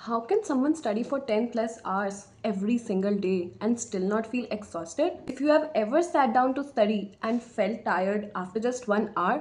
How can someone study for 10 plus hours every single day and still not feel exhausted? If you have ever sat down to study and felt tired after just 1 hour,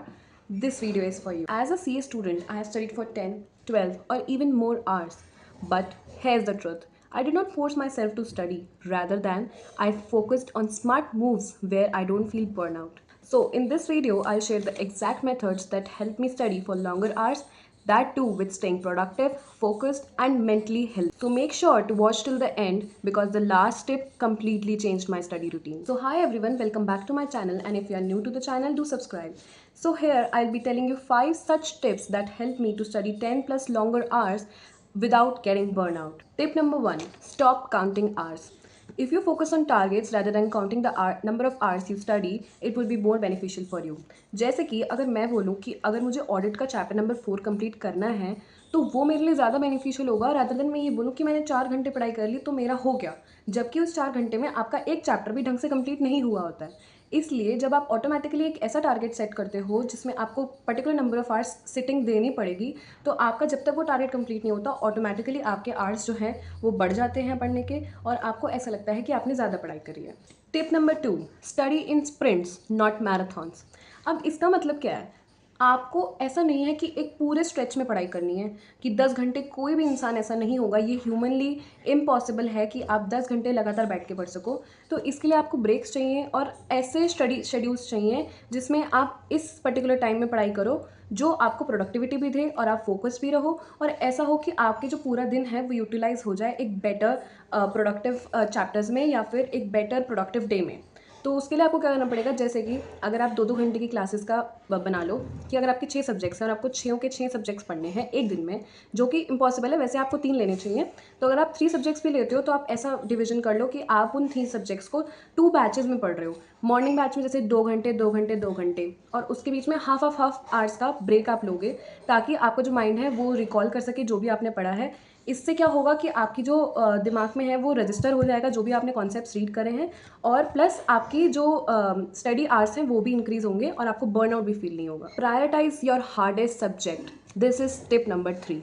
this video is for you. As a CA student, I have studied for 10, 12, or even more hours. But here's the truth. I did not force myself to study. Rather than, I focused on smart moves where I don't feel burnout. So in this video, I'll share the exact methods that help me study for longer hours, that too with staying productive, focused and mentally healthy. So make sure to watch till the end because the last tip completely changed my study routine. So hi everyone, welcome back to my channel, and if you are new to the channel, do subscribe. So here I'll be telling you 5 such tips that help me to study 10 plus longer hours without getting burnout. Tip number 1, stop counting hours. If you focus on targets rather than counting the number of hours you study, it will be more beneficial for you. जैसे कि अगर मैं बोलूँ कि अगर मुझे audit का chapter number 4 complete करना है, तो वो मेरे लिए ज़्यादा बेनिफिशियल होगा रादर देन मैं ये बोलूँ कि मैंने 4 घंटे पढ़ाई कर ली तो मेरा हो गया, जबकि उस 4 घंटे में आपका एक चैप्टर भी ढंग से कंप्लीट नहीं हुआ होता है। इसलिए जब आप ऑटोमेटिकली एक ऐसा टारगेट सेट करते हो जिसमें आपको particular number of hours sitting देनी पड़ेगी, तो आपका जब तक वो टारगेट कंप्लीट नहीं होता, ऑटोमेटिकली आपके आवर्स जो हैं वो बढ़ जाते हैं पढ़ने के, और आपको ऐसा लगता है कि आपने ज़्यादा पढ़ाई करी है। Tip number 2, study in sprints not marathons. अब इसका मतलब क्या है? आपको ऐसा नहीं है कि एक पूरे स्ट्रेच में पढ़ाई करनी है कि 10 घंटे, कोई भी इंसान ऐसा नहीं होगा, ये ह्यूमनली इम्पॉसिबल है कि आप 10 घंटे लगातार बैठ के पढ़ सको। तो इसके लिए आपको ब्रेक्स चाहिए और ऐसे स्टडी शेड्यूल्स चाहिए जिसमें आप इस पर्टिकुलर टाइम में पढ़ाई करो जो आपको प्रोडक्टिविटी भी दे और आप फोकस भी रहो, और ऐसा हो कि आपके जो पूरा दिन है वो यूटिलाइज हो जाए एक बेटर प्रोडक्टिव चैप्टर्स में या फिर एक बेटर प्रोडक्टिव डे में। तो उसके लिए आपको क्या करना पड़ेगा, जैसे कि अगर आप 2-2 घंटे की क्लासेस का बना लो कि अगर आपके 6 सब्जेक्ट्स हैं और आपको 6 के 6 सब्जेक्ट्स पढ़ने हैं एक दिन में, जो कि इम्पॉसिबल है, वैसे आपको 3 लेने चाहिए। तो अगर आप 3 सब्जेक्ट्स भी लेते हो तो आप ऐसा डिवीजन कर लो कि आप उन 3 सब्जेक्ट्स को 2 बैचेज में पढ़ रहे हो। मॉर्निंग बैच में जैसे 2 घंटे 2 घंटे 2 घंटे, और उसके बीच में हाफ आवर्स का ब्रेक आप लोगे, ताकि आपका जो माइंड है वो रिकॉल कर सके जो भी आपने पढ़ा है। इससे क्या होगा कि आपकी जो दिमाग में है वो रजिस्टर हो जाएगा जो भी आपने कॉन्सेप्ट्स रीड करे हैं, और प्लस आपकी जो स्टडी आवर्स हैं वो भी इंक्रीज होंगे और आपको बर्नआउट भी फील नहीं होगा। Prioritize your hardest subject, this is tip number 3।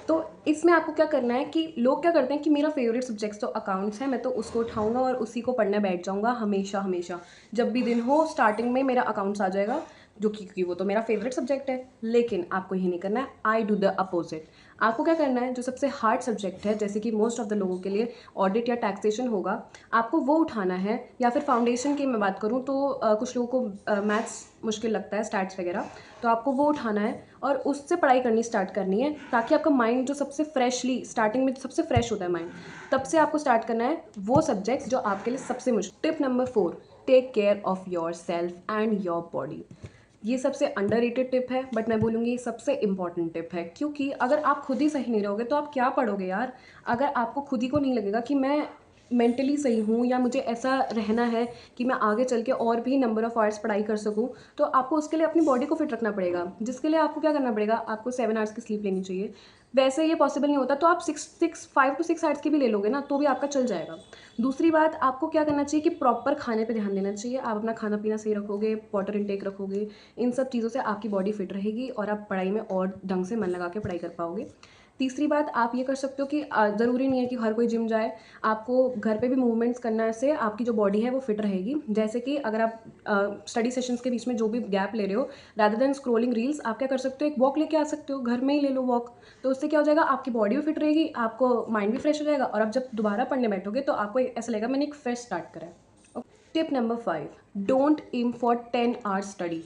तो इसमें आपको क्या करना है कि लोग क्या करते हैं कि मेरा फेवरेट सब्जेक्ट्स तो अकाउंट्स है, मैं तो उसको उठाऊंगा और उसी को पढ़ने बैठ जाऊंगा हमेशा हमेशा, जब भी दिन हो स्टार्टिंग में मेरा अकाउंट्स आ जाएगा, जो कि क्योंकि वो तो मेरा फेवरेट सब्जेक्ट है। लेकिन आपको ये नहीं करना है, आई डू द अपोजिट। आपको क्या करना है, जो सबसे हार्ड सब्जेक्ट है, जैसे कि मोस्ट ऑफ द लोगों के लिए ऑडिट या टैक्सेशन होगा, आपको वो उठाना है। या फिर फाउंडेशन की मैं बात करूँ तो कुछ लोगों को मैथ्स मुश्किल लगता है, स्टैट्स वगैरह, तो आपको वो उठाना है और उससे पढ़ाई करनी स्टार्ट करनी है, ताकि आपका माइंड जो सबसे फ्रेशली स्टार्टिंग में सबसे फ्रेश होता है माइंड, तब से आपको स्टार्ट करना है वो सब्जेक्ट्स जो आपके लिए सबसे मुश्किल। Tip number 4, take care of yourself and your body. ये सबसे अंडररेटेड टिप है, बट मैं बोलूँगी ये सबसे इंपॉर्टेंट टिप है, क्योंकि अगर आप खुद ही सही नहीं रहोगे तो आप क्या पढ़ोगे यार। अगर आपको खुद ही को नहीं लगेगा कि मैं मेंटली सही हूँ या मुझे ऐसा रहना है कि मैं आगे चल के और भी नंबर ऑफ़ आवर्स पढ़ाई कर सकूँ, तो आपको उसके लिए अपनी बॉडी को फिट रखना पड़ेगा, जिसके लिए आपको क्या करना पड़ेगा, आपको 7 आवर्स की स्लीप लेनी चाहिए। वैसे ये पॉसिबल नहीं होता तो आप 5 to 6 आवर्स की भी ले लोगे ना, तो भी आपका चल जाएगा। दूसरी बात, आपको क्या करना चाहिए कि प्रॉपर खाने पे ध्यान देना चाहिए। आप अपना खाना पीना सही रखोगे, वाटर इनटेक रखोगे, इन सब चीज़ों से आपकी बॉडी फिट रहेगी और आप पढ़ाई में और ढंग से मन लगा के पढ़ाई कर पाओगे। तीसरी बात, आप ये कर सकते हो कि ज़रूरी नहीं है कि हर कोई जिम जाए, आपको घर पे भी मूवमेंट्स करने से आपकी जो बॉडी है वो फिट रहेगी। जैसे कि अगर आप स्टडी सेशंस के बीच में जो भी गैप ले रहे हो, रादर देन स्क्रोलिंग रील्स, आप क्या कर सकते हो, एक वॉक लेके आ सकते हो, घर में ही ले लो वॉक। तो उससे क्या हो जाएगा, आपकी बॉडी भी फिट रहेगी, आपको माइंड भी फ्रेश हो जाएगा, और आप जब दोबारा पढ़ने बैठोगे तो आपको ऐसा लगेगा मैंने एक फ्रेश स्टार्ट करा है। Tip number 5, don't aim for 10 hours study.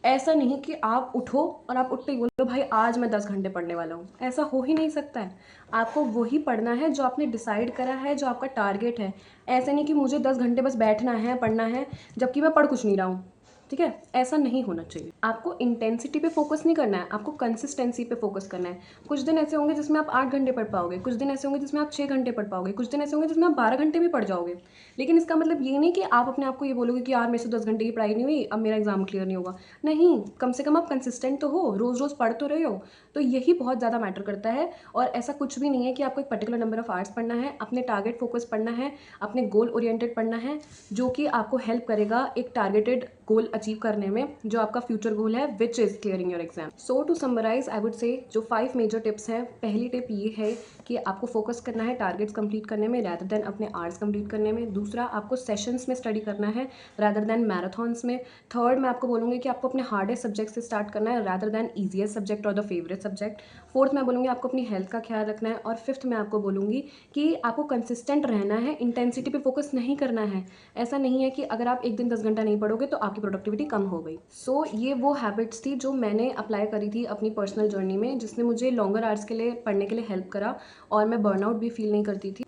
ऐसा नहीं कि आप उठो और आप उठते ही बोलो भाई आज मैं 10 घंटे पढ़ने वाला हूँ, ऐसा हो ही नहीं सकता है। आपको वही पढ़ना है जो आपने डिसाइड करा है, जो आपका टारगेट है। ऐसे नहीं कि मुझे 10 घंटे बस बैठना है, पढ़ना है, जबकि मैं पढ़ कुछ नहीं रहा हूँ। ठीक है, ऐसा नहीं होना चाहिए। आपको इंटेंसिटी पे फोकस नहीं करना है, आपको कंसिस्टेंसी पे फोकस करना है। कुछ दिन ऐसे होंगे जिसमें आप 8 घंटे पढ़ पाओगे, कुछ दिन ऐसे होंगे जिसमें आप 6 घंटे पढ़ पाओगे, कुछ दिन ऐसे होंगे जिसमें आप 12 घंटे भी पढ़ जाओगे। लेकिन इसका मतलब ये नहीं कि आप अपने आप को ये बोलोगे कि यार मेरे से 10 घंटे की पढ़ाई नहीं हुई, अब मेरा एग्जाम क्लियर नहीं होगा। नहीं, कम से कम आप कंसिस्टेंट तो हो, रोज़ रोज़ पढ़ तो रहे हो। तो यही बहुत ज़्यादा मैटर करता है। और ऐसा कुछ भी नहीं है कि आपको एक पर्टिकुलर नंबर ऑफ आवर्स पढ़ना है, अपने टारगेट फोकस पढ़ना है, अपने गोल ओरिएंटेड पढ़ना है, जो कि आपको हेल्प करेगा एक टारगेटेड गोल अचीव करने में, जो आपका फ्यूचर गोल है, which is clearing your exam. So to summarize I would say जो 5 मेजर टिप्स हैं, पहली टिप ये है कि आपको फोकस करना है टारगेट्स कंप्लीट करने में रैदर देन अपने आवर्स कंप्लीट करने में। दूसरा, आपको सेशंस में स्टडी करना है रैदर देन मैराथन्स में। थर्ड, मैं आपको बोलूँगी कि आपको अपने हार्डेस्ट सब्जेक्ट से स्टार्ट करना है रैदर देन ईजिएस्ट सब्जेक्ट और द फेवरेट सब्जेक्ट। फोर्थ, मैं बोलूँगी आपको अपनी हेल्थ का ख्याल रखना है। और फिफ्थ, मैं आपको बोलूँगी कि आपको कंसिस्टेंट रहना है, इंटेंसिटी पे फोकस नहीं करना है। ऐसा नहीं है कि अगर आप एक दिन 10 घंटा नहीं पढ़ोगे तो आपकी प्रोडक्टिविटी कम हो गई। सो ये वो हैबिट्स थी जो मैंने अप्लाई करी थी अपनी पर्सनल जर्नी में, जिसने मुझे लॉन्गर आवर्स के लिए पढ़ने के लिए हेल्प करा और मैं बर्नआउट भी फील नहीं करती थी।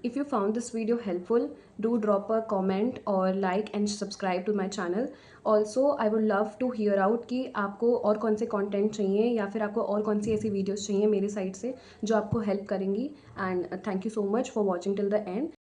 If you found this video helpful, do drop a comment or like and subscribe to my channel. Also, I would love to hear out कि आपको और कौन से कंटेंट चाहिए या फिर आपको और कौन सी ऐसी वीडियोस चाहिए मेरी साइड से जो आपको हेल्प करेंगी। And thank you so much for watching till the end.